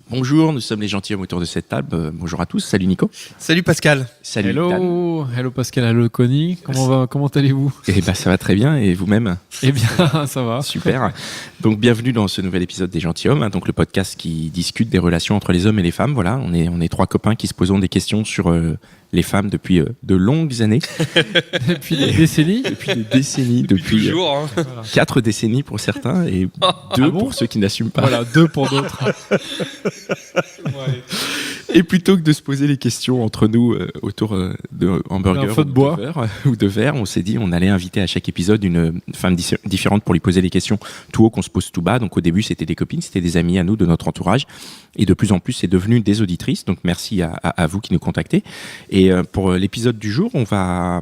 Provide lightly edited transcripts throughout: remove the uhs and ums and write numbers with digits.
Bonjour, nous sommes les gentilshommes autour de cette table. Bonjour à tous, salut Nico. Salut Pascal. Salut Dan. Hello Pascal, hello Connie. Comment allez-vous? Eh ben ça va très bien, et vous-même? Eh bien, ça va. Super. Donc bienvenue dans ce nouvel épisode des gentilshommes, donc le podcast qui discute des relations entre les hommes et les femmes. Voilà, on est trois copains qui se posent des questions sur les femmes depuis de longues années. Depuis des décennies. Depuis toujours, hein. 4 décennies pour certains et 2 pour ceux qui n'assument pas. Voilà, 2 pour d'autres. Ouais. Et plutôt que de se poser les questions entre nous autour de hamburgers ou de verre, on s'est dit on allait inviter à chaque épisode une femme différente pour lui poser les questions tout haut qu'on se pose tout bas. Donc au début c'était des copines, c'était des amis à nous de notre entourage, et de plus en plus c'est devenu des auditrices. Donc merci à vous qui nous contactez. Et pour l'épisode du jour, on va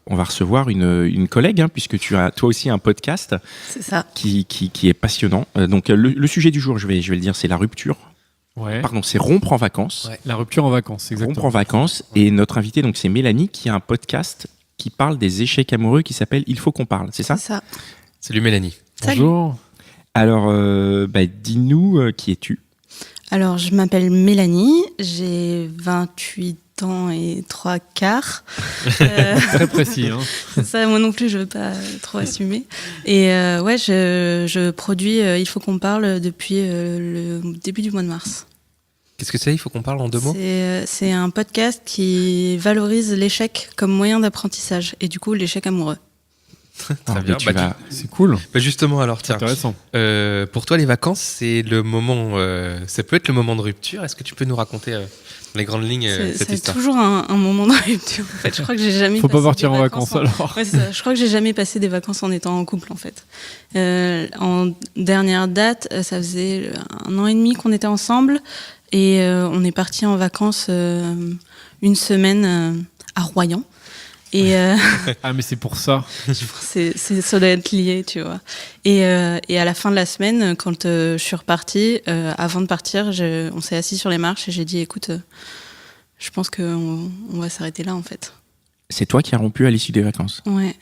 recevoir une collègue, hein, puisque tu as toi aussi un podcast. C'est ça. Qui est passionnant. Donc le sujet du jour, je vais le dire, c'est la rupture. Ouais. Pardon, c'est rompre en vacances. Ouais. La rupture en vacances, exactement. Rompre en vacances. Et notre invitée, donc, c'est Mélanie, qui a un podcast qui parle des échecs amoureux, qui s'appelle Il faut qu'on parle, c'est ça? C'est ça. Salut Mélanie. Bonjour. Alors, dis-nous, qui es-tu? Alors, je m'appelle Mélanie, j'ai 28 ans et 3 quarts. Très précis, hein. Ça, moi non plus, je veux pas trop assumer. Et ouais, je produis Il faut qu'on parle depuis le début du mois de mars. Qu'est-ce que c'est? Il faut qu'on parle en 2 mots. C'est un podcast qui valorise l'échec comme moyen d'apprentissage et du coup l'échec amoureux. Très bien. C'est cool. Justement, alors tiens. Intéressant. Pour toi, les vacances, c'est le moment. Ça peut être le moment de rupture. Est-ce que tu peux nous raconter dans les grandes lignes cette histoire? C'est toujours un moment de rupture. En fait, je crois que j'ai jamais. Faut pas partir en vacances alors. Ouais, je crois que j'ai jamais passé des vacances en étant en couple en fait. En dernière date, ça faisait 1 an et demi qu'on était ensemble et on est parti en vacances une semaine à Royan. Et ah mais c'est pour ça. Ça doit être lié, tu vois. Et à la fin de la semaine, quand je suis repartie, avant de partir, on s'est assis sur les marches et j'ai dit, écoute, je pense qu'on va s'arrêter là en fait. C'est toi qui as rompu à l'issue des vacances? Ouais.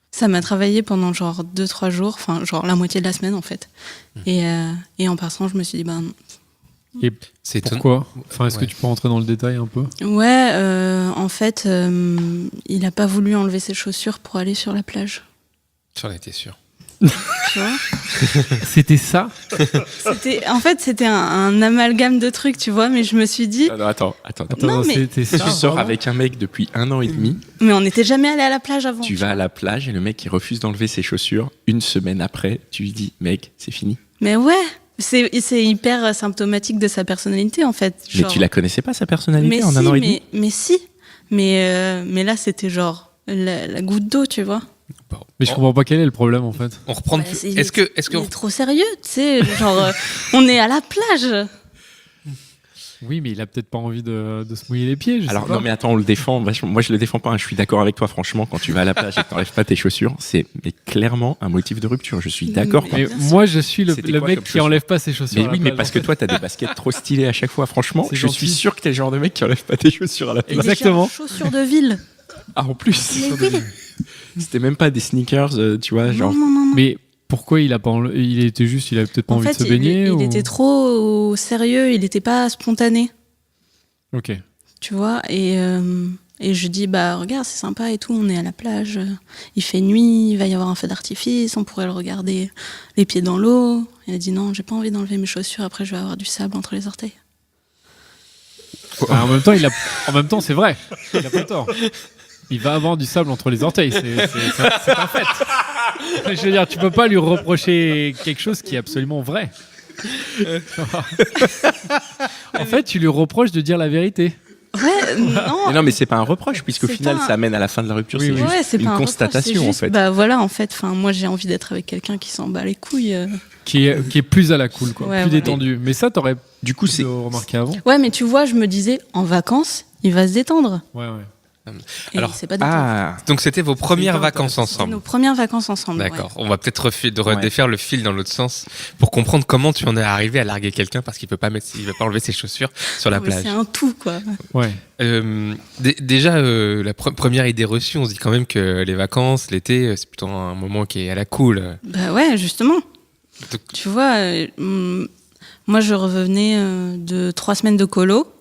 Ça m'a travaillé pendant genre 2-3 jours, enfin genre la moitié de la semaine en fait. Et en passant, je me suis dit, et c'est pourquoi? Enfin, est-ce que tu peux rentrer dans le détail un peu? Ouais, en fait, il a pas voulu enlever ses chaussures pour aller sur la plage. J'en étais sûr. Tu vois? C'était ça? En fait, c'était un amalgame de trucs, tu vois, mais je me suis dit... Non, attends. Non, mais... C'était ça, tu sors avec un mec depuis 1 an et demi. Mais on n'était jamais allé à la plage avant. Tu vas à la plage et le mec, il refuse d'enlever ses chaussures. 1 semaine après, tu lui dis, mec, c'est fini. Mais ouais, c'est hyper symptomatique de sa personnalité, en fait. Genre... Mais tu la connaissais pas, sa personnalité, en 1 an et demi? Mais si. Mais là, c'était genre la goutte d'eau, tu vois. Bon. Mais je comprends pas quel est le problème, en fait. On reprend... Il est trop sérieux, tu sais, genre, on est à la plage. Oui, mais il a peut-être pas envie de se mouiller les pieds. Alors non, mais attends, on le défend. Moi, je le défends pas. Je suis d'accord avec toi, franchement. Quand tu vas à la plage et que t'enlèves pas tes chaussures, c'est clairement un motif de rupture. Je suis d'accord. Mais moi, je suis le mec qui enlève pas ses chaussures. Mais oui, mais parce que toi, t'as des baskets trop stylées à chaque fois. Franchement, je suis sûr que t'es le genre de mec qui enlève pas tes chaussures à la plage. Exactement. Des chaussures de ville. Ah, en plus. Mais oui. C'était même pas des sneakers, tu vois, genre. Non. Mais pourquoi il avait peut-être pas envie de se baigner? Il était trop sérieux. Il était pas spontané. Ok. Tu vois, et je dis, regarde, c'est sympa et tout, on est à la plage, il fait nuit, il va y avoir un feu d'artifice, on pourrait le regarder les pieds dans l'eau. Il a dit, non, j'ai pas envie d'enlever mes chaussures, après je vais avoir du sable entre les orteils. En même temps, c'est vrai, il a pas tort. Il va avoir du sable entre les orteils, c'est un fait. Je veux dire, tu peux pas lui reprocher quelque chose qui est absolument vrai. En fait, tu lui reproches de dire la vérité. Ouais, non. Non, mais c'est pas un reproche, puisqu'au final, ça amène à la fin de la rupture. Oui, c'est juste une constatation, en fait. Voilà, en fait, moi, j'ai envie d'être avec quelqu'un qui s'en bat les couilles. Qui est plus à la cool, quoi, ouais, plus détendu. Mais ça, t'aurais du coup, c'est remarqué avant. Ouais, mais tu vois, je me disais, en vacances, il va se détendre. Ouais. Et alors, c'est pas donc c'était vos premières vacances ensemble. C'était nos premières vacances ensemble. D'accord. Ouais. On va peut-être redéfaire le fil dans l'autre sens pour comprendre comment tu en es arrivé à larguer quelqu'un parce qu'il veut pas enlever ses chaussures sur la plage. C'est un tout, quoi. Ouais. Déjà, la première idée reçue, on se dit quand même que les vacances, l'été, c'est plutôt un moment qui est à la cool. Bah ouais, justement. Donc... Tu vois, Moi, je revenais de 3 semaines de colo.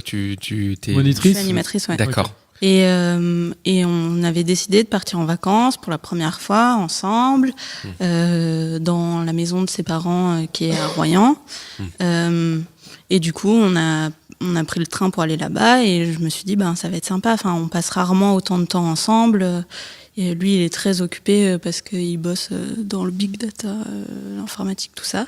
Tu t'es monitrice. Je suis animatrice, ouais. D'accord. Et on avait décidé de partir en vacances pour la première fois ensemble dans la maison de ses parents qui est à Royan. Et du coup, on a pris le train pour aller là-bas et je me suis dit, ça va être sympa. Enfin, on passe rarement autant de temps ensemble. Et lui, il est très occupé parce qu'il bosse dans le big data, l'informatique, tout ça.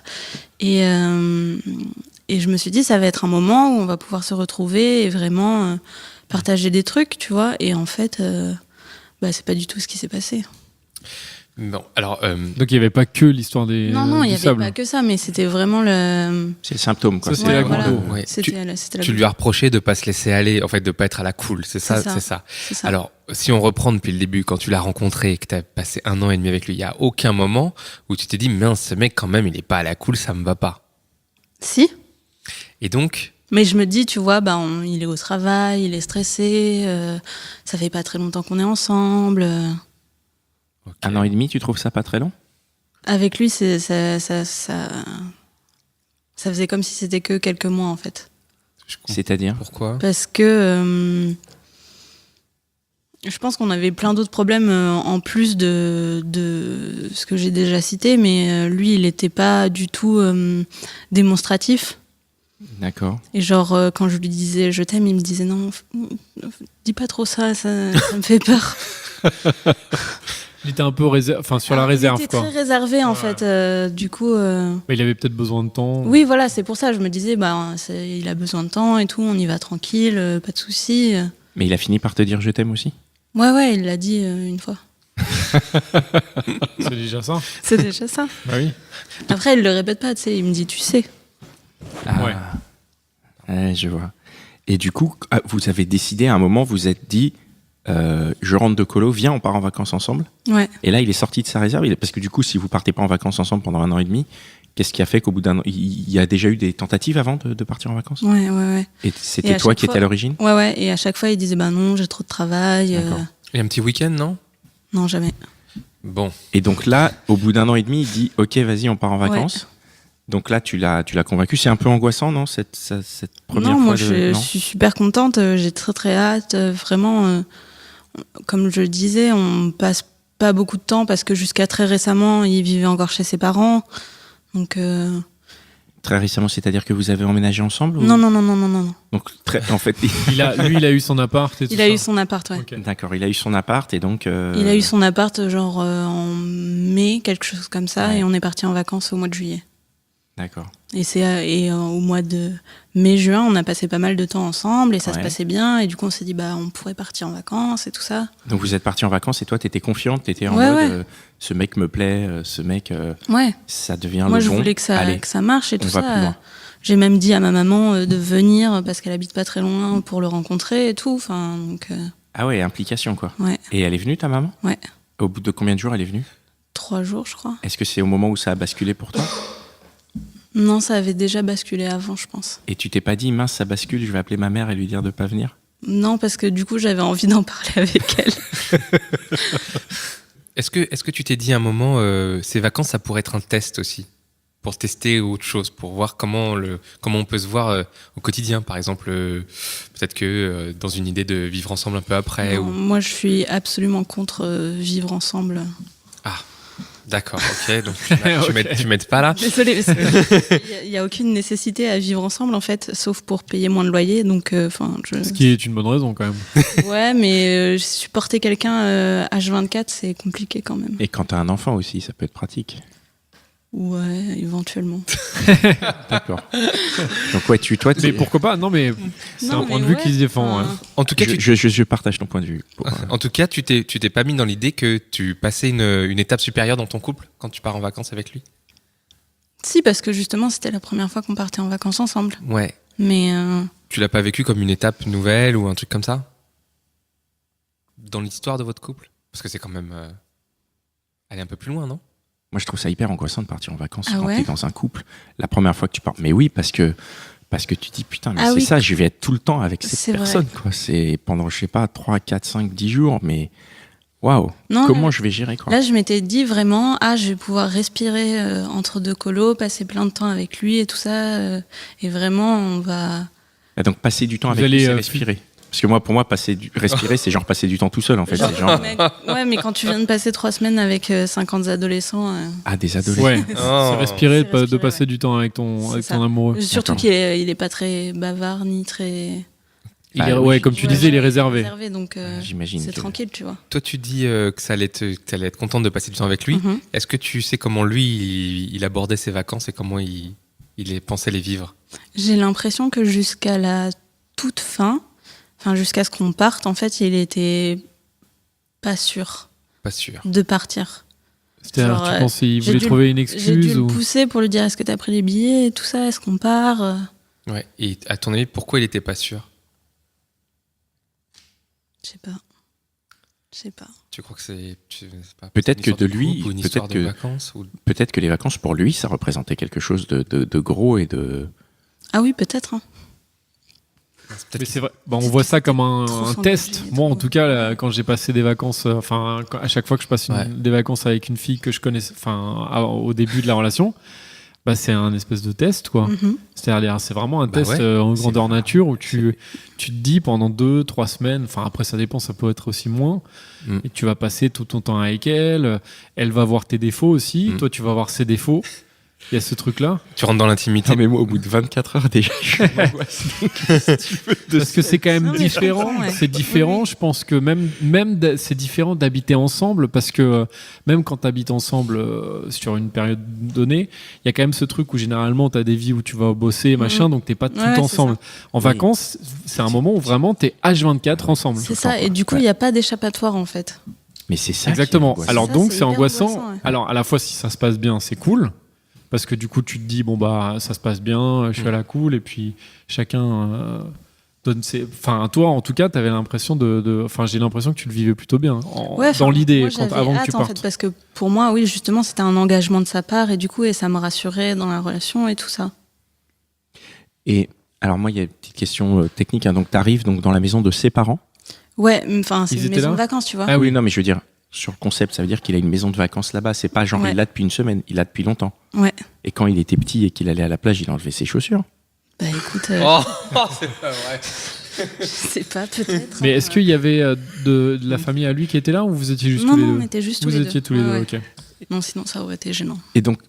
Et je me suis dit, ça va être un moment où on va pouvoir se retrouver et vraiment partager des trucs, tu vois. Et en fait, c'est pas du tout ce qui s'est passé. Non, alors... Donc il n'y avait pas que l'histoire des Non, il n'y avait sable. pas que ça, mais c'était vraiment le... C'est le symptôme, quoi. Ça, c'était la goutte d'eau. Ouais. C'était la Tu lui as reproché de pas se laisser aller, en fait, de pas être à la cool, c'est ça. C'est ça. Alors, si on reprend depuis le début, quand tu l'as rencontré et que tu as passé 1 an et demi avec lui, il y a aucun moment où tu t'es dit, mince, ce mec, quand même, il est pas à la cool, ça me va pas. Si. Et donc... Mais je me dis, tu vois, il est au travail, il est stressé, ça fait pas très longtemps qu'on est ensemble. Okay. 1 an et demi, tu trouves ça pas très long? Avec lui, ça faisait comme si c'était que quelques mois, en fait. C'est-à-dire? Pourquoi? Parce que je pense qu'on avait plein d'autres problèmes en plus de ce que j'ai déjà cité, mais lui, il n'était pas du tout démonstratif. D'accord. Et genre, quand je lui disais je t'aime, il me disait non, dis pas trop ça me fait peur. Il était un peu sur la réserve, il était quoi. très réservé, en fait. Du coup... Mais il avait peut-être besoin de temps. Oui, voilà, c'est pour ça. Je me disais, il a besoin de temps et tout, on y va tranquille, pas de soucis. Mais il a fini par te dire je t'aime aussi? Ouais, il l'a dit une fois. C'est déjà ça. C'est déjà ça. Bah oui. Après, il le répète pas, tu sais, il me dit tu sais. Ah. Ouais, je vois. Et du coup, vous avez décidé à un moment, vous êtes dit, je rentre de colo, viens, on part en vacances ensemble. Ouais. Et là, il est sorti de sa réserve, parce que du coup, si vous partez pas en vacances ensemble pendant 1 an et demi, qu'est-ce qui a fait qu'au bout d'1 an, il y a déjà eu des tentatives avant de partir en vacances? Ouais. Et c'était toi qui étais à l'origine? Ouais. Et à chaque fois, il disait non, j'ai trop de travail. Et un petit week-end, non? Non, jamais. Bon. Et donc là, au bout d'1 an et demi, il dit, ok, vas-y, on part en vacances. Ouais. Donc là, tu l'as convaincu. C'est un peu angoissant, non, cette première fois? Non, moi, je suis super contente. J'ai très, très hâte. Vraiment, comme je le disais, on passe pas beaucoup de temps parce que jusqu'à très récemment, il vivait encore chez ses parents. Donc... Très récemment, c'est-à-dire que vous avez emménagé ensemble ou... Non. Donc, en fait... il a eu son appart et tout ça. Il a eu son appart, ouais. Okay. D'accord, il a eu son appart et donc... Il a eu son appart genre en mai, quelque chose comme ça, ouais. Et on est parti en vacances au mois de juillet. D'accord. Et au mois de mai-juin, on a passé pas mal de temps ensemble et ça se passait bien. Et du coup, on s'est dit, on pourrait partir en vacances et tout ça. Donc, vous êtes partis en vacances et toi, t'étais confiante, t'étais en mode, ce mec me plaît, ce mec, ça devient le bon. Moi, je voulais que ça marche et tout ça. J'ai même dit à ma maman de venir parce qu'elle habite pas très loin pour le rencontrer et tout. Enfin, donc, Ah ouais, implication, quoi. Ouais. Et elle est venue, ta maman? Ouais. Au bout de combien de jours elle est venue? 3 jours, je crois. Est-ce que c'est au moment où ça a basculé pour toi? Non, ça avait déjà basculé avant, je pense. Et tu t'es pas dit, mince, ça bascule, je vais appeler ma mère et lui dire de pas venir? Non, parce que du coup, j'avais envie d'en parler avec elle. Est-ce que tu t'es dit à un moment, ces vacances, ça pourrait être un test aussi? Pour tester autre chose, pour voir comment on peut se voir au quotidien, par exemple, peut-être que dans une idée de vivre ensemble un peu après. Non, moi, je suis absolument contre vivre ensemble. Ah, d'accord, ok. Donc tu m'aides pas là. Désolée, il n'y a aucune nécessité à vivre ensemble en fait, sauf pour payer moins de loyer. Donc, ce qui est une bonne raison quand même. Ouais, mais supporter quelqu'un H24, c'est compliqué quand même. Et quand t'as un enfant aussi, ça peut être pratique. Ouais, éventuellement. D'accord. Donc ouais, toi, mais pourquoi pas? Non, mais c'est un point de vue qui se défend. Ouais. En tout cas, je partage ton point de vue. En tout cas, tu t'es pas mis dans l'idée que tu passais une étape supérieure dans ton couple quand tu pars en vacances avec lui? Si, parce que justement, c'était la première fois qu'on partait en vacances ensemble. Ouais. Mais tu l'as pas vécu comme une étape nouvelle ou un truc comme ça dans l'histoire de votre couple? Parce que c'est quand même aller un peu plus loin, non? Moi, je trouve ça hyper angoissant de partir en vacances quand t'es dans un couple. La première fois que tu pars. Mais oui, parce que tu dis, putain, mais ça, je vais être tout le temps avec cette personne, quoi. C'est pendant, je sais pas, 3, 4, 5, 10 jours, mais Waouh. Comment je vais gérer quoi? Là, je m'étais dit vraiment, je vais pouvoir respirer entre deux colos, passer plein de temps avec lui et tout ça. Et vraiment, on va... Et donc, passer du temps avec lui, c'est respirer. Parce que pour moi, respirer, c'est genre passer du temps tout seul, en fait. C'est genre... mais quand tu viens de passer 3 semaines avec 50 adolescents... des adolescents. Ouais, c'est respirer, de passer du temps avec ton amoureux. Surtout qu'il est pas très bavard, ni très... Comme tu disais, il est réservé. Donc, j'imagine c'est tranquille, tu vois. Toi, tu dis que tu allais être contente de passer du temps avec lui. Mm-hmm. Est-ce que tu sais comment lui, il abordait ses vacances et comment il pensait les vivre? J'ai l'impression que jusqu'à la toute fin, jusqu'à ce qu'on parte, en fait, il était pas sûr. Pas sûr. De partir. C'est-à-dire, tu penses qu'il voulait trouver une excuse? J'ai dû le pousser pour lui dire, est-ce que t'as pris les billets et tout ça, est-ce qu'on part? Ouais. Et à ton avis, pourquoi il était pas sûr? Je sais pas. Tu crois que c'est pas peut-être que de lui, peut-être que les vacances pour lui, ça représentait quelque chose de gros et de. Ah oui, peut-être. Hein. Mais c'est vrai. On voit ça comme un test. Moi, en tout cas, là, quand j'ai passé des vacances, à chaque fois que je passe des vacances avec une fille que je connais, au début de la relation. C'est un espèce de test, quoi. Mm-hmm. C'est-à-dire, c'est vraiment un test en grandeur nature où tu te dis pendant 2-3 semaines, après ça dépend, ça peut être aussi moins, et tu vas passer tout ton temps avec elle, elle va voir tes défauts aussi, toi tu vas voir ses défauts. Il y a ce truc-là. Tu rentres dans l'intimité. Non, mais moi, au bout de 24 heures déjà, je m'angoisse. Parce que c'est quand même différent. C'est différent. Je pense que même c'est différent d'habiter ensemble, parce que même quand tu habites ensemble sur une période donnée, il y a quand même ce truc où généralement tu as des vies où tu vas bosser, machin, donc t'es pas tout ensemble. En vacances, c'est un moment où vraiment t'es H24 ensemble. C'est ça. Et du coup, il n'y a pas d'échappatoire en fait. Mais c'est ça. Exactement. Alors donc, c'est angoissant. Alors à la fois, si ça se passe bien, c'est cool. Parce que du coup, tu te dis, ça se passe bien, je suis à la cool, et puis chacun donne ses... toi, en tout cas, t'avais l'impression j'ai l'impression que tu le vivais plutôt bien, dans l'idée, avant que tu partes. En fait, parce que pour moi, oui, justement, c'était un engagement de sa part, et du coup, ça me rassurait dans la relation et tout ça. Et alors, moi, il y a une petite question technique. Donc, t'arrives dans la maison de ses parents? Ouais, c'est une maison de vacances, tu vois. Ah oui, non, mais je veux dire... Sur le concept, ça veut dire qu'il a une maison de vacances là-bas. C'est pas genre il l'a depuis une semaine, il l'a depuis longtemps. Ouais. Et quand il était petit et qu'il allait à la plage, il enlevait ses chaussures. Écoute. c'est pas vrai. Je sais pas, peut-être. Mais est-ce qu'il y avait de la famille à lui qui était là, ou vous étiez juste tous les deux? Non, on était juste tous les deux. Vous étiez tous les deux, ok. Non, sinon ça aurait été gênant. Et donc,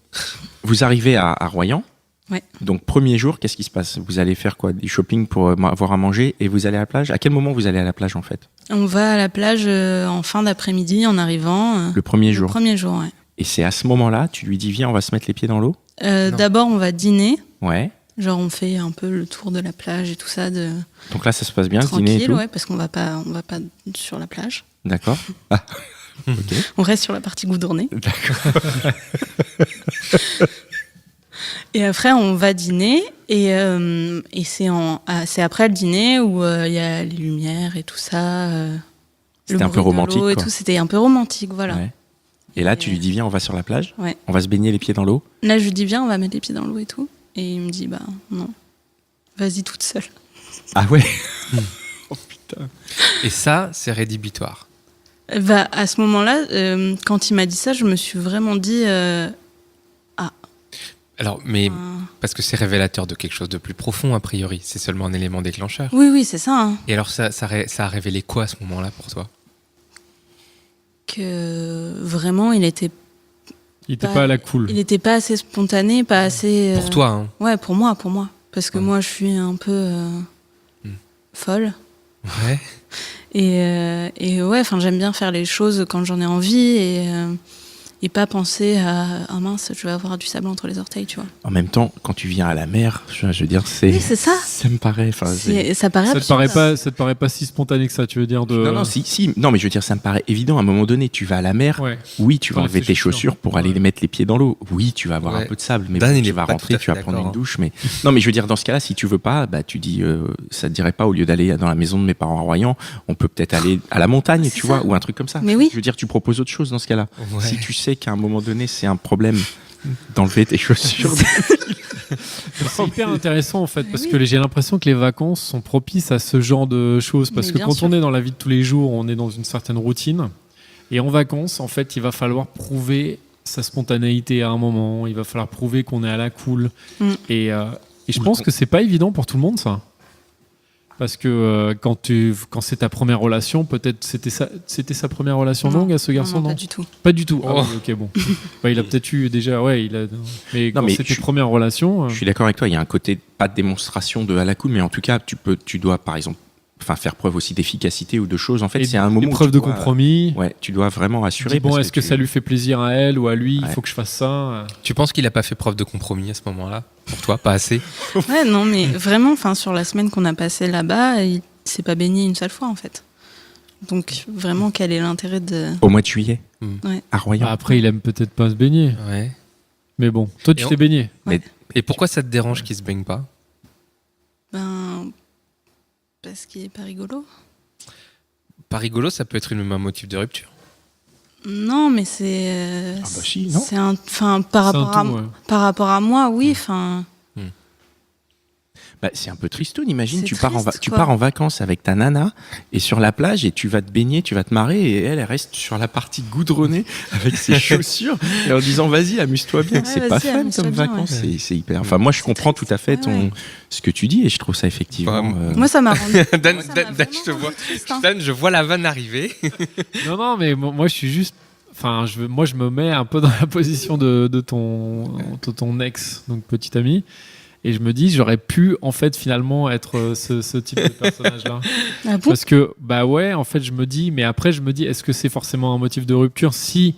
vous arrivez à Royan. Ouais. Donc, premier jour, qu'est-ce qui se passe? Vous allez faire quoi? Du shopping pour avoir à manger et vous allez à la plage? À quel moment vous allez à la plage en fait? On va à la plage en fin d'après-midi en arrivant. Le premier jour? Le premier jour, ouais. Et c'est à ce moment-là, tu lui dis viens, on va se mettre les pieds dans l'eau? D'abord, on va dîner. Ouais. Genre, on fait un peu le tour de la plage et tout ça. Donc là, ça se passe bien, tranquille, le dîner et tout? Ouais, parce qu'on va pas sur la plage. D'accord. Okay. On reste sur la partie goudronnée. D'accord. Et après, on va dîner, et c'est après le dîner où il y a les lumières et tout ça. C'était un peu romantique, et tout. C'était un peu romantique, voilà. Ouais. Et là, tu lui dis, viens, on va sur la plage, ouais. On va se baigner les pieds dans l'eau. Là, je lui dis, viens, on va mettre les pieds dans l'eau et tout. Et il me dit, non, vas-y toute seule. Ah ouais. Oh putain. Et ça, c'est rédhibitoire. À ce moment-là, quand il m'a dit ça, je me suis vraiment dit... Alors, mais parce que c'est révélateur de quelque chose de plus profond, a priori. C'est seulement un élément déclencheur. Oui, c'est ça. Hein. Et alors, ça a révélé quoi à ce moment-là pour toi? Que vraiment, il était pas à la cool. Il était pas assez spontané, pas assez... Pour toi, hein? Ouais, pour moi. Parce que moi, je suis un peu folle. Ouais. Et ouais, j'aime bien faire les choses quand j'en ai envie, et pas penser à mince, je vais avoir du sable entre les orteils, tu vois. En même temps, quand tu viens à la mer, je veux dire, oui, c'est ça. Ça me paraît. Ça te paraît pas si spontané que ça, tu veux dire de. Non, si. Non, mais je veux dire, ça me paraît évident. À un moment donné, tu vas à la mer. Ouais. Oui, tu vas enlever tes chaussures pour aller mettre les pieds dans l'eau. Oui, tu vas avoir un peu de sable, mais tu vas rentrer, tu vas prendre une douche. Mais non, mais je veux dire, dans ce cas-là, si tu veux pas, tu dis, ça te dirait pas, au lieu d'aller dans la maison de mes parents à Royan, on peut peut-être aller à la montagne, tu vois, ou un truc comme ça. Mais oui. Je veux dire, tu proposes autre chose dans ce cas-là. Ouais. Si tu sais qu'à un moment donné, c'est un problème d'enlever tes chaussures. C'est hyper intéressant en fait, parce que j'ai l'impression que les vacances sont propices à ce genre de choses, parce que quand on est dans la vie de tous les jours, on est dans une certaine routine. Et en vacances, en fait, il va falloir prouver sa spontanéité à un moment. Il va falloir prouver qu'on est à la cool. Et je pense que c'est pas évident pour tout le monde, ça. Parce que quand c'est ta première relation, peut-être c'était sa première relation longue à ce garçon, non, pas du tout. Pas du tout. Oh. Ah, ok, bon. Il a peut-être eu déjà, mais quand c'était première relation. Je suis d'accord avec toi. Il y a un côté pas de démonstration de à la cool, mais en tout cas, tu dois par exemple, faire preuve aussi d'efficacité ou de choses. En fait, c'est un moment. Preuve de compromis. Ouais, tu dois vraiment assurer. Bon, est-ce que ça lui fait plaisir à elle ou à lui ? Il faut que je fasse ça. Tu penses qu'il a pas fait preuve de compromis à ce moment-là ? Pour toi, pas assez ? Ouais, non, mais vraiment, sur la semaine qu'on a passée là-bas, il s'est pas baigné une seule fois, en fait. Donc, vraiment, quel est l'intérêt de... Au mois de juillet, à Royan. Après, il aime peut-être pas se baigner. Ouais. Mais bon, toi, tu t'es baigné. Ouais. Et pourquoi ça te dérange qu'il se baigne pas ? Parce qu'il est pas rigolo. Pas rigolo, ça peut être un motif de rupture. Non, mais c'est... si, non. C'est par rapport à moi, oui, c'est un peu tristoun, imagine, tu pars en vacances avec ta nana et sur la plage et tu vas te baigner, tu vas te marrer et elle reste sur la partie goudronnée avec ses chaussures et en disant vas-y, amuse-toi bien. C'est pas fun comme vacances, c'est hyper... Enfin, moi je comprends tout à fait ce que tu dis et je trouve ça effectivement... Moi ça m'a rendu... Dan, je vois la vanne arriver. Non, mais moi je suis juste... moi je me mets un peu dans la position de ton ex, donc petit ami. Et je me dis, j'aurais pu, en fait, finalement, être ce type de personnage-là. Ah bon ? Parce que, en fait, je me dis, mais après, je me dis, est-ce que c'est forcément un motif de rupture ? Si,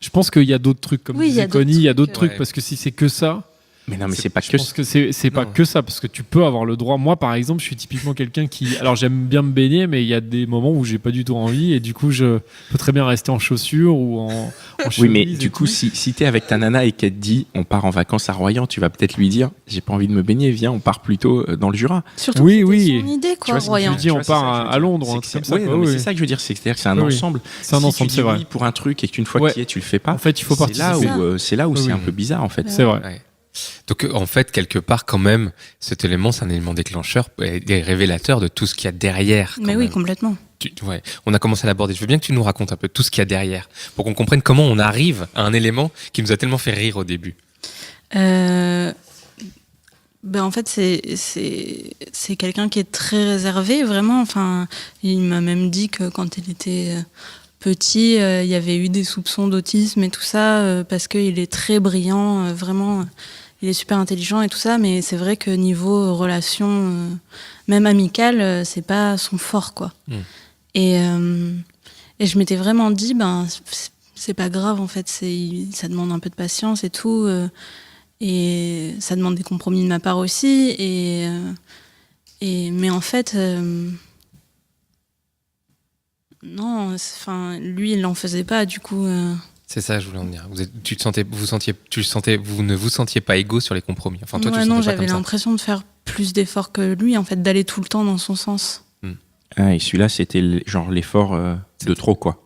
je pense qu'il y a d'autres trucs, comme disait Connie, il y a d'autres trucs, parce que si c'est que ça... Mais non, mais c'est pas que... Je pense que c'est pas que ça, parce que tu peux avoir le droit. Moi, par exemple, je suis typiquement quelqu'un qui... Alors, j'aime bien me baigner, mais il y a des moments où j'ai pas du tout envie, et du coup, je peux très bien rester en chaussures ou en chemise. Oui, mais du coup, si t'es avec ta nana et qu'elle te dit, on part en vacances à Royan, tu vas peut-être lui dire, j'ai pas envie de me baigner, viens, on part plutôt dans le Jura. Surtout que c'était son idée, quoi, Royan. Tu dis, on part à Londres, un truc comme ça. Oui, c'est ça que je veux dire, c'est-à-dire que c'est un ensemble. C'est un ensemble, c'est vrai. Si tu dis oui pour un truc et qu'une fois que tu y es, tu le fais pas, en fait, il faut participer. C'est là où c'est un peu bizarre, en fait. C'est vrai. Donc en fait, quelque part quand même, cet élément, c'est un élément déclencheur et révélateur de tout ce qu'il y a derrière. Mais oui, complètement. On a commencé à l'aborder. Je veux bien que tu nous racontes un peu tout ce qu'il y a derrière, pour qu'on comprenne comment on arrive à un élément qui nous a tellement fait rire au début. En fait, c'est quelqu'un qui est très réservé, vraiment. Il m'a même dit que quand il était... petit, il y avait eu des soupçons d'autisme et tout ça, parce qu'il est très brillant, vraiment, il est super intelligent et tout ça, mais c'est vrai que niveau relation, même amicale, c'est pas son fort, quoi. Et je m'étais vraiment dit, c'est pas grave, en fait, ça demande un peu de patience et tout, et ça demande des compromis de ma part aussi, mais en fait... Non, lui, il l'en faisait pas, du coup. C'est ça, je voulais en dire. Vous ne vous sentiez pas égaux sur les compromis. Enfin, toi, non, j'avais l'impression de faire plus d'efforts que lui, en fait, d'aller tout le temps dans son sens. Et celui-là, c'était l'effort de trop, quoi.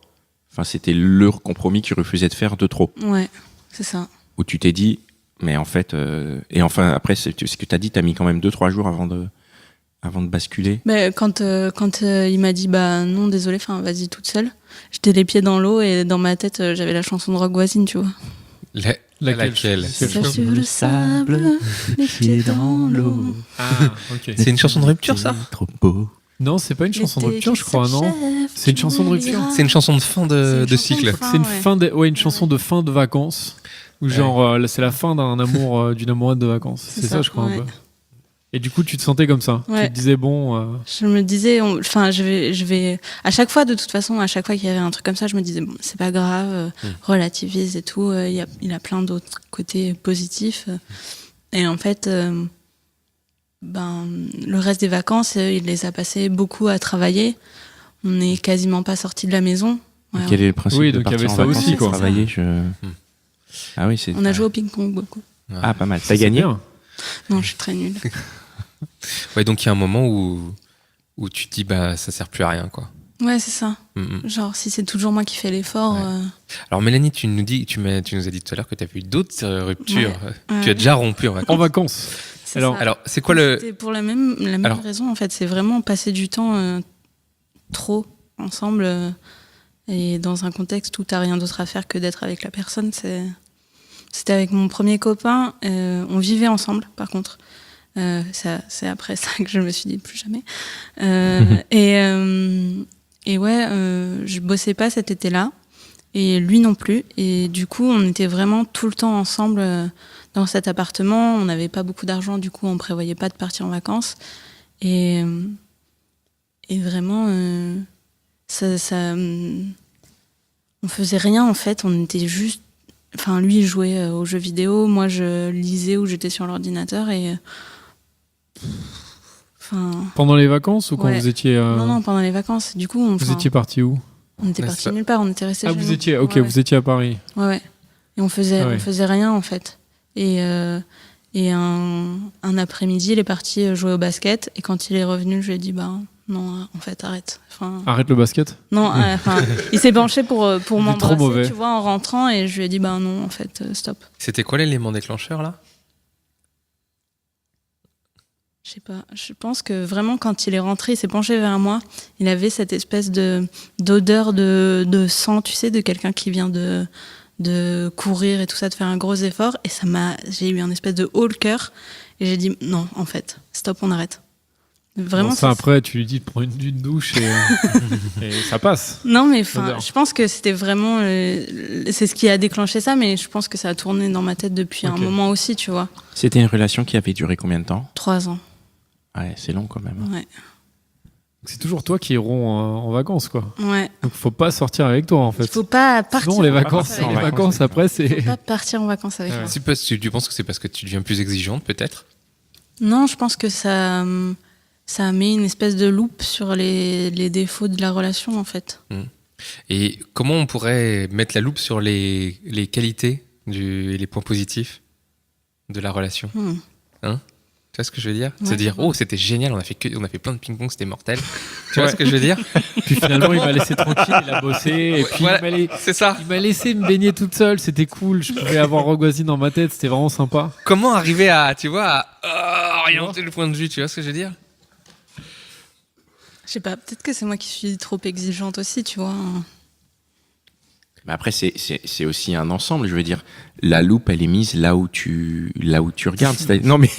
Enfin, c'était le compromis qu'il refusait de faire de trop. Ouais, c'est ça. Où tu t'es dit, mais en fait, et enfin, après, ce que t'as dit, t'as mis quand même 2-3 jours avant de basculer. Mais quand il m'a dit non, désolé, vas-y toute seule, j'étais les pieds dans l'eau et dans ma tête j'avais la chanson de Rock Voisine, tu vois. Laquelle? Sur le sable, les pieds dans l'eau. Ah, ok. C'est une chanson de rupture, ça? Trop beau. Non, c'est pas une chanson de rupture, je crois, non? C'est une chanson de rupture. C'est une chanson de fin de cycle. C'est une chanson de fin de vacances. Ou genre, c'est la fin d'un amour, d'une amoureuse de vacances. C'est ça, je crois, un peu. Et du coup, tu te sentais comme ça. Tu te disais, bon... Je me disais, je vais... À chaque fois, de toute façon, à chaque fois qu'il y avait un truc comme ça, je me disais, bon, c'est pas grave, relativise et tout. Il a plein d'autres côtés positifs. Et en fait, le reste des vacances, il les a passés beaucoup à travailler. On n'est quasiment pas sortis de la maison. Ouais, quel est le principe de partir en vacances aussi, quoi. Travailler Ah oui, on a joué au ping-pong beaucoup. Ouais. Ah, pas mal. T'as gagné? Non, je suis très nulle. Ouais, donc il y a un moment où tu te dis, ça sert plus à rien, quoi. Ouais, c'est ça. Genre, si c'est toujours moi qui fais l'effort. Ouais. Alors, Mélanie, tu nous as dit tout à l'heure que tu avais eu d'autres ruptures. Ouais. Tu as déjà rompu en vacances. Alors, c'est quoi C'était pour la même raison, en fait. C'est vraiment passer du temps trop ensemble. Et dans un contexte où t'as rien d'autre à faire que d'être avec la personne, c'était avec mon premier copain. On vivait ensemble, par contre. C'est après ça que je me suis dit plus jamais. Et ouais, je bossais pas cet été-là. Et lui non plus. Et du coup, on était vraiment tout le temps ensemble dans cet appartement. On n'avait pas beaucoup d'argent, du coup, on prévoyait pas de partir en vacances. Et vraiment, on faisait rien en fait. On était juste. Enfin, lui il jouait aux jeux vidéo, moi je lisais ou j'étais sur l'ordinateur et. Pendant les vacances ou quand vous étiez. Non, pendant les vacances. Du coup, vous étiez parti où? On était parti nulle part, on était resté. Vous étiez, ok, vous étiez à Paris. Ouais. Et on faisait rien en fait. Et un après-midi, il est parti jouer au basket. Et quand il est revenu, je lui ai dit non, en fait, arrête. Arrête le basket? Non, il s'est penché pour m'embrasser, tu vois, en rentrant. Et je lui ai dit non, en fait, stop. C'était quoi l'élément déclencheur là? Je sais pas. Je pense que vraiment, quand il est rentré, il s'est penché vers moi. Il avait cette espèce d'odeur de sang, tu sais, de quelqu'un qui vient de courir et tout ça, de faire un gros effort. Et j'ai eu un espèce de haut le cœur. Et j'ai dit, non, en fait, stop, on arrête. Vraiment. Ça, après, tu lui dis de prendre une douche et ça passe. Non, mais je pense que c'était vraiment. C'est ce qui a déclenché ça, mais je pense que ça a tourné dans ma tête depuis un moment aussi, tu vois. C'était une relation qui avait duré combien de temps? 3 ans. Ouais, c'est long quand même. Ouais. C'est toujours toi qui iront en vacances, quoi. Ouais. Donc faut pas sortir avec toi, en fait. Il faut pas partir. Sinon, les vacances après, c'est. Faut pas partir en vacances avec moi. Tu penses que c'est parce que tu deviens plus exigeante, peut-être? Non, je pense que ça met une espèce de loupe sur les défauts de la relation, en fait. Et comment on pourrait mettre la loupe sur les qualités et les points positifs de la relation? Hein? Tu vois ce que je veux dire? Ouais, Se dire, c'était génial, on a fait plein de ping-pong, c'était mortel. Tu vois ce que je veux dire? Puis finalement, il m'a laissé tranquille, il a bossé. Et puis c'est ça. Il m'a laissé me baigner toute seule, c'était cool. Je pouvais avoir Rogozine dans ma tête, c'était vraiment sympa. Comment arriver à orienter le point de vue, tu vois ce que je veux dire? Je sais pas, peut-être que c'est moi qui suis trop exigeante aussi, tu vois. Mais après, c'est aussi un ensemble. Je veux dire, la loupe, elle est mise là où tu regardes. Non, mais.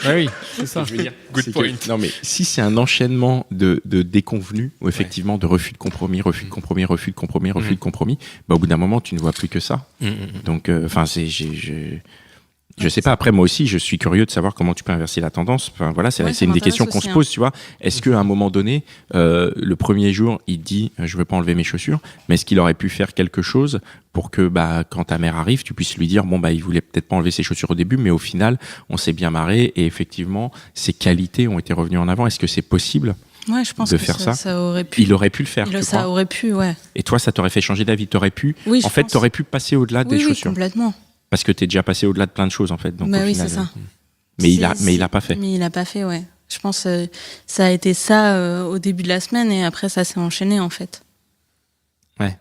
Oui, c'est ça. Je veux dire, good point. Non, mais si c'est un enchaînement de déconvenus, ou effectivement de refus de compromis, refus de compromis, refus de compromis, refus de compromis, au bout d'un moment, tu ne vois plus que ça. Donc, je sais pas. Après, moi aussi, je suis curieux de savoir comment tu peux inverser la tendance. Enfin, voilà, c'est une des questions qu'on se pose, tu vois. Est-ce qu'à un moment donné, le premier jour, il te dit, je veux pas enlever mes chaussures, mais est-ce qu'il aurait pu faire quelque chose pour que, quand ta mère arrive, tu puisses lui dire, il voulait peut-être pas enlever ses chaussures au début, mais au final, on s'est bien marré et effectivement, ses qualités ont été revenues en avant. Est-ce que c'est possible? Ouais, je pense de que faire ça? Ça aurait pu. Il aurait pu le faire. Ça aurait pu, ouais. Et toi, ça t'aurait fait changer d'avis? T'aurais pu, oui, t'aurais pu passer au-delà des chaussures. Oui, complètement. Parce que t'es déjà passé au-delà de plein de choses, en fait. Donc, au oui, final, c'est ça. Mais il a pas fait. Mais il a pas fait, ouais. Je pense ça a été ça au début de la semaine et après ça s'est enchaîné, en fait. Ouais.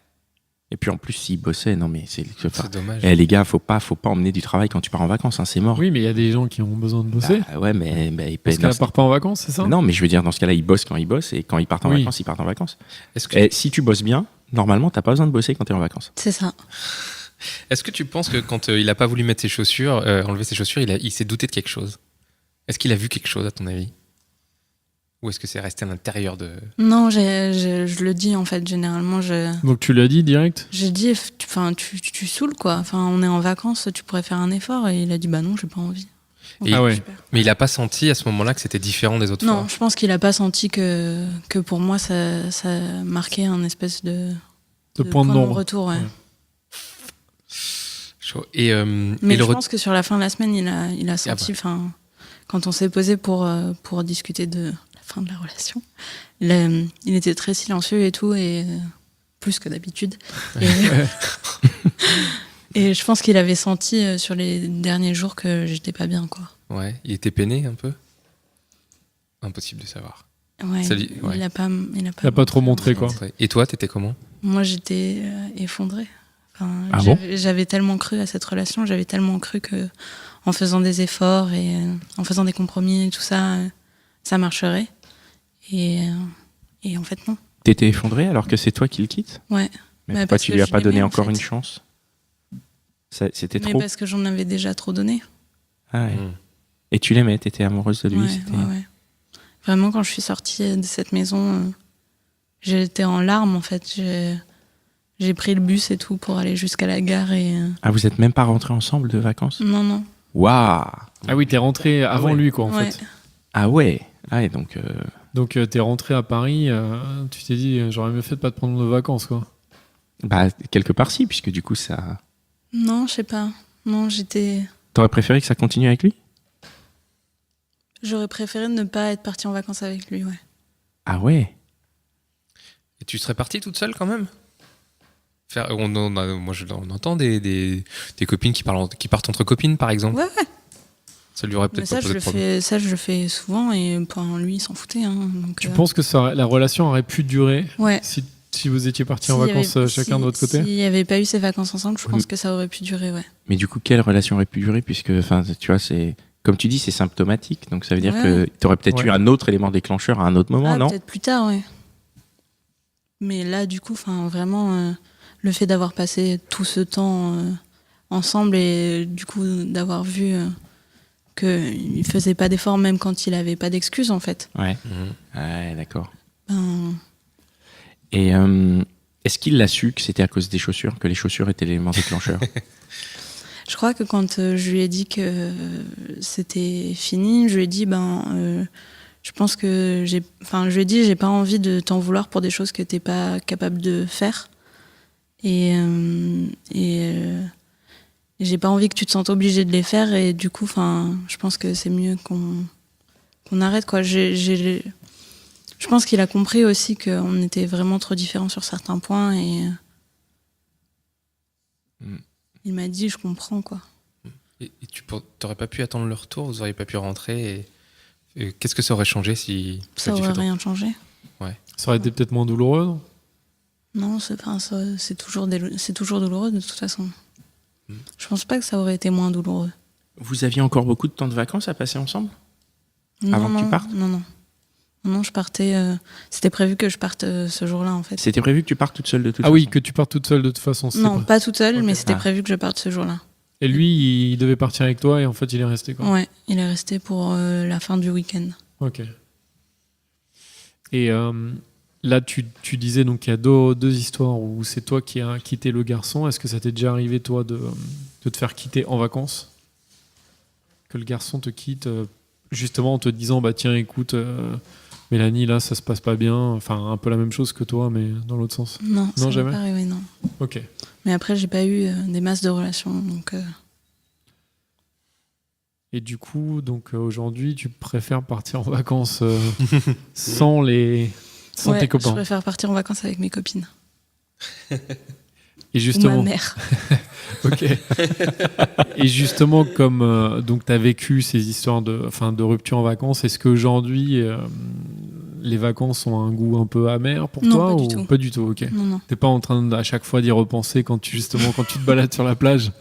Et puis en plus, s'il bossait, non mais c'est dommage. Les gars, faut pas emmener du travail quand tu pars en vacances, hein, c'est mort. Oui, mais il y a des gens qui ont besoin de bosser. Ouais, mais ils parce qu'elle part pas en vacances, c'est ça? Non, mais je veux dire, dans ce cas-là, ils bossent quand ils bossent et quand ils partent en vacances, ils partent en vacances. Et si tu bosses bien, normalement, t'as pas besoin de bosser quand t'es en vacances. C'est ça. Est-ce que tu penses que quand il a pas voulu mettre ses chaussures, enlever ses chaussures, il s'est douté de quelque chose? Est-ce qu'il a vu quelque chose à ton avis? Ou est-ce que c'est resté à l'intérieur de... Non, je le dis en fait, généralement. Donc tu l'as dit direct? J'ai dit, tu saoules quoi. Enfin, on est en vacances, tu pourrais faire un effort. Et il a dit, non, j'ai pas envie. Mais il a pas senti à ce moment-là que c'était différent des autres fois? Non, je pense qu'il a pas senti que pour moi ça marquait un espèce de point de non-retour. Ouais. Mais je pense que sur la fin de la semaine, il a senti, quand on s'est posé pour discuter de la fin de la relation, il était très silencieux et tout, et plus que d'habitude. Et je pense qu'il avait senti sur les derniers jours que j'étais pas bien, quoi. Ouais, il était peiné un peu? Impossible de savoir. Ouais, il a pas trop montré, quoi. Et toi, t'étais comment? Moi, j'étais effondrée. J'avais tellement cru à cette relation, j'avais tellement cru que en faisant des efforts et en faisant des compromis et tout ça, ça marcherait. Et en fait, non. T'étais effondré alors que c'est toi qui le quittes? Ouais. Mais pourquoi tu lui as pas donné encore une chance? C'était trop. Parce que j'en avais déjà trop donné. Ah ouais. Et tu l'aimais, t'étais amoureuse de lui? Ouais. Vraiment, quand je suis sortie de cette maison, j'étais en larmes en fait. J'ai pris le bus et tout pour aller jusqu'à la gare. Ah, vous êtes même pas rentrés ensemble de vacances? Non. Waouh! Ah oui, t'es rentré avant lui, quoi, en fait. Ah ouais. Ah, et donc. Donc t'es rentré à Paris, tu t'es dit, j'aurais mieux fait de pas te prendre de vacances, quoi. Bah, quelque part si, puisque du coup ça. Non, je sais pas. Non, j'étais. T'aurais préféré que ça continue avec lui? J'aurais préféré ne pas être partie en vacances avec lui, ouais. Ah ouais. Et tu serais partie toute seule quand même? On entend des copines qui partent entre copines, par exemple. Ouais. Ça lui aurait peut-être pas posé de problème. Ça, je le fais souvent et lui, il s'en foutait. Hein, donc, tu penses que la relation aurait pu durer si vous étiez partis en vacances chacun de votre côté? S'il n'y avait pas eu ces vacances ensemble, je pense que ça aurait pu durer, ouais. Mais du coup, quelle relation aurait pu durer? Puisque, tu vois, c'est. Comme tu dis, c'est symptomatique. Donc ça veut dire que tu aurais peut-être eu un autre élément déclencheur à un autre moment, non? Peut-être plus tard, ouais. Mais là, du coup, vraiment, le fait d'avoir passé tout ce temps ensemble et du coup d'avoir vu qu'il ne faisait pas d'efforts même quand il n'avait pas d'excuses, en fait. Ouais, ouais, d'accord. Et est-ce qu'il l'a su que c'était à cause des chaussures, que les chaussures étaient l'élément déclencheur? Je crois que quand je lui ai dit que c'était fini, je lui ai dit je pense que je lui ai dit j'ai pas envie de t'en vouloir pour des choses que t'es pas capable de faire et j'ai pas envie que tu te sentes obligé de les faire et du coup je pense que c'est mieux qu'on arrête quoi. Je pense qu'il a compris aussi qu'on était vraiment trop différents sur certains points et il m'a dit je comprends quoi. Et tu n'aurais pas pu attendre le retour, vous n'auriez pas pu rentrer et qu'est-ce que ça aurait changé si ça aurait rien changé? Ouais. Ça aurait été peut-être moins douloureux? Non, c'est toujours douloureux de toute façon. Je pense pas que ça aurait été moins douloureux. Vous aviez encore beaucoup de temps de vacances à passer ensemble? Avant que tu partes? Non, je partais. C'était prévu que je parte ce jour-là, en fait. C'était prévu que tu partes toute seule de toute façon? Ah oui, que tu partes toute seule de toute façon. Non, pas toute seule, mais c'était prévu que je parte ce jour-là. Et lui, il devait partir avec toi et en fait, il est resté quoi? Ouais, il est resté pour la fin du week-end. Ok. Et là, tu disais donc qu'il y a deux histoires où c'est toi qui as quitté le garçon. Est-ce que ça t'est déjà arrivé, toi, de te faire quitter en vacances? Que le garçon te quitte justement en te disant tiens, écoute, Mélanie, là, ça se passe pas bien. Enfin, un peu la même chose que toi, mais dans l'autre sens. Non, ça jamais. Pas arrivé, non. Ok. Mais après, j'ai pas eu des masses de relations, donc. Et du coup, aujourd'hui, tu préfères partir en vacances sans tes copains? Je préfère partir en vacances avec mes copines. Et justement. Ou ma mère. Ok. Et justement, comme tu as vécu ces histoires de rupture en vacances, est-ce qu'aujourd'hui, les vacances ont un goût un peu amer pour toi? Pas du tout. Pas du tout, ok. Non. T'es pas en train à chaque fois d'y repenser quand tu te balades sur la plage?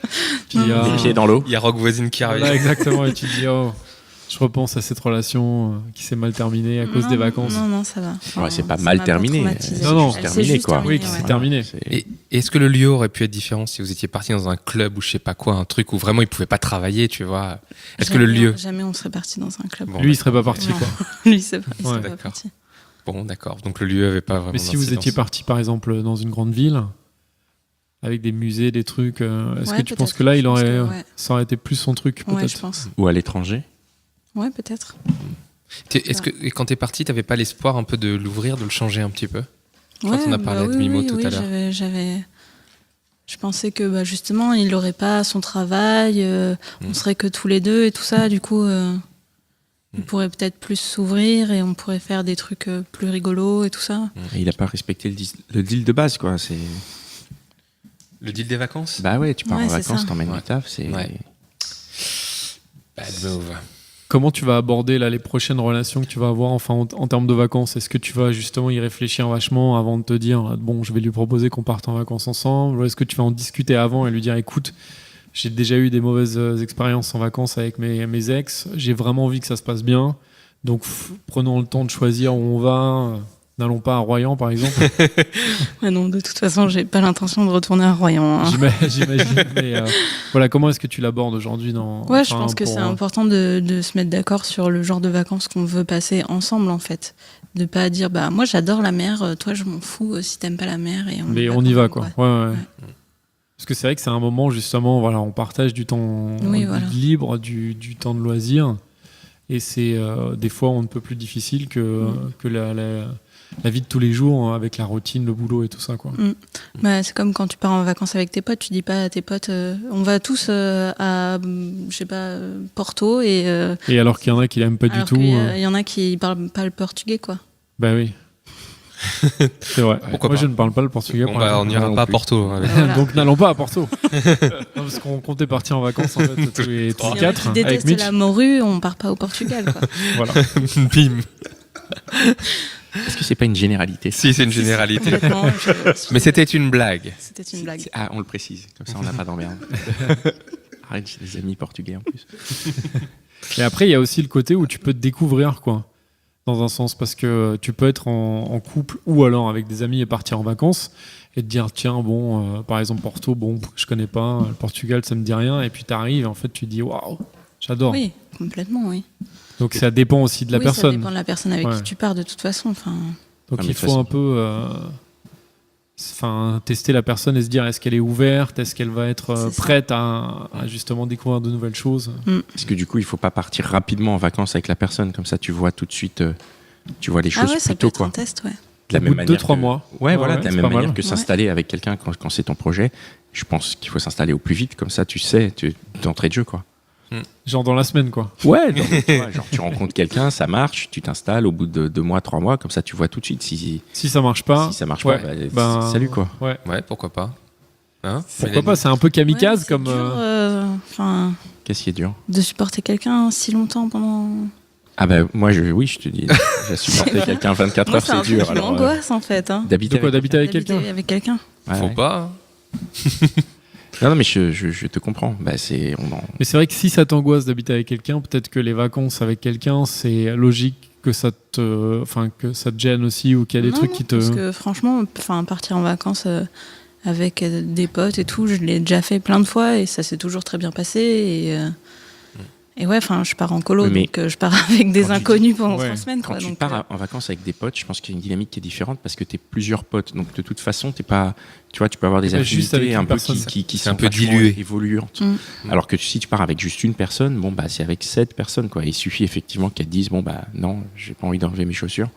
Les pieds dans l'eau. Il y a Rock voisine qui arrive. Voilà, exactement. Et tu te dis, je repense à cette relation qui s'est mal terminée à cause des vacances. Non, ça va. Ouais, c'est pas mal terminé. Non, c'est terminé, quoi. Oui, c'est terminé. Et est-ce que le lieu aurait pu être différent si vous étiez parti dans un club ou je sais pas quoi, un truc où vraiment il pouvait pas travailler, tu vois? Est-ce que le lieu... Jamais on serait parti dans un club. Bon, lui, il serait pas parti, quoi. Lui, c'est pas parti. Bon, d'accord. Donc le lieu avait pas vraiment... Mais si vous étiez parti, par exemple, dans une grande ville, avec des musées, des trucs, est-ce que tu penses que là, ça aurait été plus son truc, peut-être? Ouais, je pense. Ou à l'étranger? Ouais, peut-être. Est-ce que quand t'es parti, t'avais pas l'espoir un peu de l'ouvrir, de le changer un petit peu? Ouais, on a parlé de Mimo tout à l'heure. Je pensais que justement, il n'aurait pas son travail, on serait que tous les deux et tout ça. Du coup, il pourrait peut-être plus s'ouvrir et on pourrait faire des trucs plus rigolos et tout ça. Et il n'a pas respecté le deal de base, quoi. C'est... Le deal des vacances? Bah ouais, tu pars en vacances, t'emmènes du taf, c'est... Ouais. Bad move. Comment tu vas aborder là, les prochaines relations que tu vas avoir en termes de vacances? Est-ce que tu vas justement y réfléchir vachement avant de te dire bon, je vais lui proposer qu'on parte en vacances ensemble? Ou est-ce que tu vas en discuter avant et lui dire écoute, j'ai déjà eu des mauvaises expériences en vacances avec mes ex, j'ai vraiment envie que ça se passe bien, donc prenons le temps de choisir où on va, N'allons pas à Royan, par exemple. Ouais, non, de toute façon, j'ai pas l'intention de retourner à Royan. Hein. J'imagine. Mais voilà, comment est-ce que tu l'abordes aujourd'hui Ouais, je pense que c'est important de se mettre d'accord sur le genre de vacances qu'on veut passer ensemble, en fait. De pas dire, moi, j'adore la mer, toi, je m'en fous si t'aimes pas la mer. Mais on y va, quoi. Ouais. Parce que c'est vrai que c'est un moment, justement, voilà, on partage du temps libre, du temps de loisir. Et c'est des fois un peu plus difficile que la vie de tous les jours, avec la routine, le boulot et tout ça, quoi. C'est comme quand tu pars en vacances avec tes potes, tu dis pas à tes potes on va tous à je sais pas, Porto et alors qu'il y en a qui l'aiment pas du tout. Il y en a qui parlent pas le portugais, quoi. Bah oui. C'est vrai. Moi, je ne parle pas le portugais. On n'ira pas à Porto. Voilà. Donc n'allons pas à Porto. Non, parce qu'on comptait partir en vacances en fait, tous les quatre. Qui déteste la morue, on part pas au Portugal, quoi. Voilà. Bim. Est-ce que c'est pas une généralité? Si, c'est une généralité. Mais c'était une blague. C'était une blague. On le précise, comme ça on n'a pas d'emmerde. Arrête, j'ai des amis portugais en plus. Et après, il y a aussi le côté où tu peux te découvrir, quoi. Dans un sens, parce que tu peux être en couple ou alors avec des amis et partir en vacances et te dire, tiens, par exemple, Porto, je connais pas, le Portugal, ça me dit rien. Et puis t'arrives, en fait, tu dis, waouh, j'adore. Oui, complètement, oui. Donc ça dépend aussi de la personne. Ça dépend de la personne avec qui tu pars de toute façon. Donc il faut un peu tester la personne et se dire est-ce qu'elle est ouverte, est-ce qu'elle va être prête à justement découvrir de nouvelles choses. Parce que du coup il faut pas partir rapidement en vacances avec la personne, comme ça tu vois tout de suite, tu vois les choses ça plutôt, peut être un test, ouais. De la même manière 2-3 mois. De la même manière que s'installer avec quelqu'un quand c'est ton projet. Je pense qu'il faut s'installer au plus vite, comme ça tu sais, d'entrée de jeu, quoi. Genre dans la semaine, quoi. Ouais, genre tu rencontres quelqu'un, ça marche, tu t'installes au bout de 2 mois, 3 mois, comme ça tu vois tout de suite si ça marche pas. Si ça marche pas, salut, quoi. Ouais, pourquoi pas. Hein, pourquoi pas, c'est un peu kamikaze comme. Dur, qu'est-ce qui est dur? De supporter quelqu'un si longtemps pendant. Ah je te dis, j'ai supporté quelqu'un 24 heures, c'est dur. C'est une angoisse, en fait. Hein. D'habiter avec quelqu'un. Avec quelqu'un. Faut pas. Non, mais je te comprends. Mais c'est vrai que si ça t'angoisse d'habiter avec quelqu'un, peut-être que les vacances avec quelqu'un, c'est logique que ça te gêne aussi, ou qu'il y a des trucs qui te. Parce que franchement, partir en vacances avec des potes et tout, je l'ai déjà fait plein de fois et ça s'est toujours très bien passé. Et ouais, je pars en colo, donc je pars avec des inconnus pendant 3 semaines. Quand tu pars en vacances avec des potes, je pense qu'il y a une dynamique qui est différente parce que tu es plusieurs potes. Donc de toute façon, t'es pas, tu vois, tu peux avoir des affinités un peu qui sont un peu diluées, évoluantes. Alors que si tu pars avec juste une personne, c'est avec 7 personnes, quoi. Il suffit effectivement qu'elles te disent, non, j'ai pas envie d'enlever mes chaussures,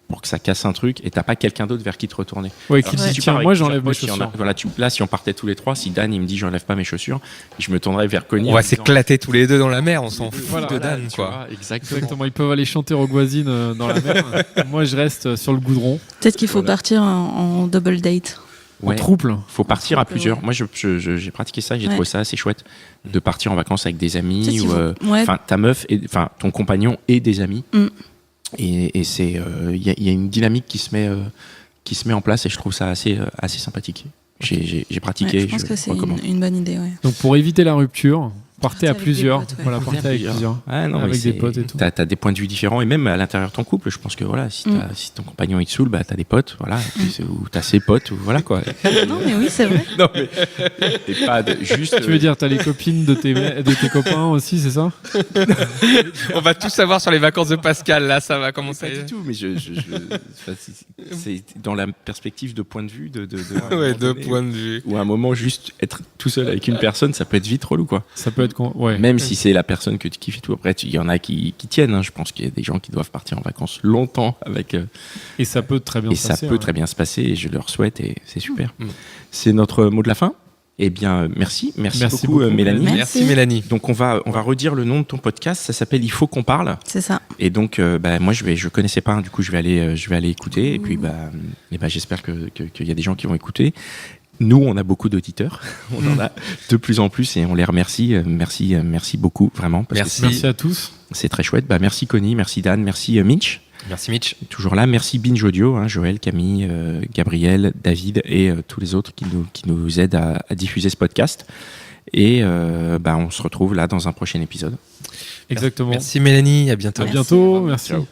pour que ça casse un truc, et t'as pas quelqu'un d'autre vers qui te retourner. Ouais, qui dit, tiens, moi j'enlève mes chaussures. Là, si on partait tous les 3, si Dan il me dit j'enlève pas mes chaussures, je me tournerais vers Connie. On va s'éclater tous les deux dans la mer, on s'en fout de Dan, quoi. Exactement, ils peuvent aller chanter Rogue Voisine dans la mer. Moi je reste sur le goudron. Peut-être qu'il faut partir en double date. En trouble. Faut partir à plusieurs. Moi j'ai pratiqué ça, j'ai trouvé ça assez chouette de partir en vacances avec des amis, ou ta meuf, ton compagnon et des amis. Et c'est il y a une dynamique qui se met en place et je trouve ça assez sympathique. J'ai pratiqué. Je pense que c'est une bonne idée. Ouais. Donc pour éviter la rupture, partez à plusieurs. Partez avec plusieurs. Avec des potes et tout. T'as des points de vue différents et même à l'intérieur de ton couple, je pense que si ton compagnon il te saule, t'as des potes, ou t'as ses potes, ou voilà, quoi. Non mais oui, c'est vrai. Non mais t'es pas juste. Tu veux dire t'as les copines de tes copains aussi, c'est ça? On va tout savoir sur les vacances de Pascal, là ça va commencer. Pas du tout, mais c'est dans la perspective de point de vue de point de vue. Ou à un moment juste être tout seul avec une personne, ça peut être vite relou, quoi. Ça peut être même si c'est la personne que tu kiffes et tout. Après, il y en a qui tiennent. Hein. Je pense qu'il y a des gens qui doivent partir en vacances longtemps avec. Et ça peut très bien se passer. Ça peut très bien se passer et je leur souhaite et c'est super. C'est notre mot de la fin. Eh bien, merci beaucoup Mélanie. Merci Mélanie. Donc on va redire le nom de ton podcast. Ça s'appelle Il faut qu'on parle. C'est ça. Et donc moi je connaissais pas. Hein, du coup je vais aller écouter. Et puis j'espère qu'il y a des gens qui vont écouter. Nous, on a beaucoup d'auditeurs. On en a de plus en plus et on les remercie. Merci beaucoup, vraiment. Merci à tous. C'est très chouette. Merci Connie, merci Dan, merci Mitch. Merci Mitch. Toujours là. Merci Binge Audio, Joël, Camille, Gabriel, David et tous les autres qui nous aident à diffuser ce podcast. Et on se retrouve là dans un prochain épisode. Exactement. Merci Mélanie, à bientôt. À bientôt, merci. Ciao.